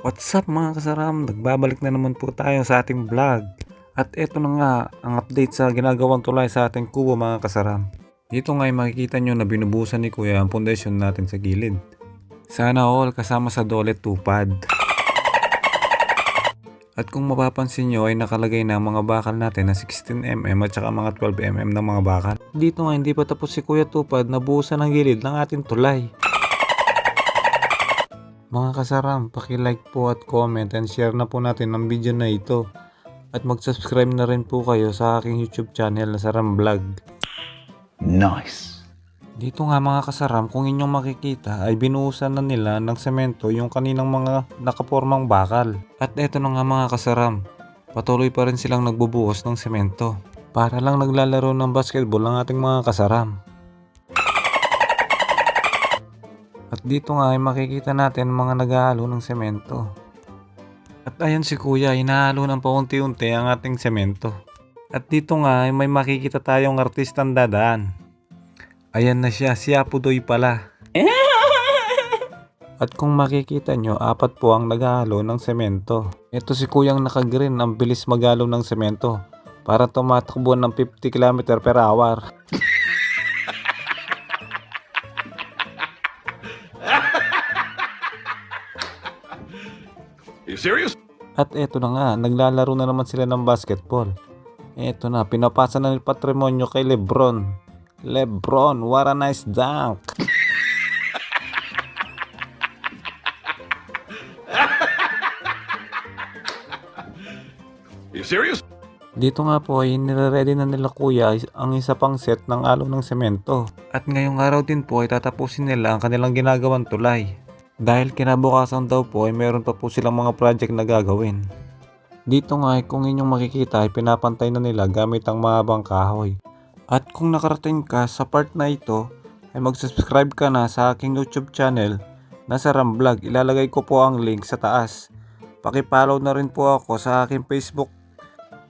What's up mga kasaram? Nagbabalik na naman po tayo sa ating vlog. At eto na nga ang update sa ginagawang tulay sa ating kubo mga kasaram. Dito nga ay makikita nyo na binubusan ni Kuya ang pundasyon natin sa gilid. Sana all kasama sa dole tupad. At kung mapapansin nyo ay nakalagay na ang mga bakal natin na 16mm at saka mga 12mm ng mga bakal. Dito nga hindi pa tapos si Kuya Tupad na buhusan ang gilid ng ating tulay. Mga kasaram, paki-like po at comment and share na po natin ang video na ito. At mag-subscribe na rin po kayo sa aking YouTube channel na Saram Vlog. Nice! Dito nga mga kasaram, kung inyong makikita ay binuhusan na nila ng semento yung kaninang mga nakapormang bakal. At eto na nga mga kasaram, patuloy pa rin silang nagbubuhos ng semento. Para lang naglalaro ng basketball ang ating mga kasaram. At dito nga ay makikita natin mga naghahalo ng semento. At ayan si Kuya, hinahalo ng paunti-unti ang ating semento. At dito nga ay may makikita tayong artistang dadaan. Ayan na siya, si Apudoy pala. At kung makikita nyo, 4 po ang naghahalo ng semento. Ito si Kuyang naka-green, ang bilis maghalo ng semento. Para tumatakbo ng 50 km/h. Are you serious? At eto na nga, naglalaro na naman sila ng basketball. Eto na, pinapasa na ni Patrimonio kay Lebron. Lebron, what a nice dunk! Are you serious? Dito nga po ay nire-ready na nila Kuya ang isa pang set ng alo ng semento. At ngayong araw din po ay tatapusin nila ang kanilang ginagawang tulay. Dahil kinabukasan daw po ay meron pa po silang mga project na gagawin. Dito nga ay kung inyong makikita ay pinapantay na nila gamit ang mahabang kahoy. At kung nakarating ka sa part na ito ay mag-subscribe ka na sa aking YouTube channel na Saram Vlog. Ilalagay ko po ang link sa taas. Paki-follow na rin po ako sa aking Facebook.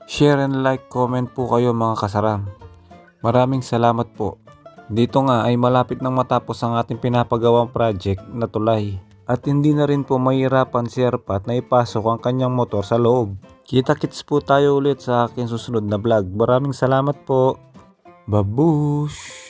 Share and like, comment po kayo mga kasaram. Maraming salamat po. Dito nga ay malapit nang matapos ang ating pinapagawang project na tulay. At hindi na rin po mahirapan si Erpat na ipasok ang kanyang motor sa loob. Kita-kits po tayo ulit sa aking susunod na vlog. Maraming salamat po. Babush!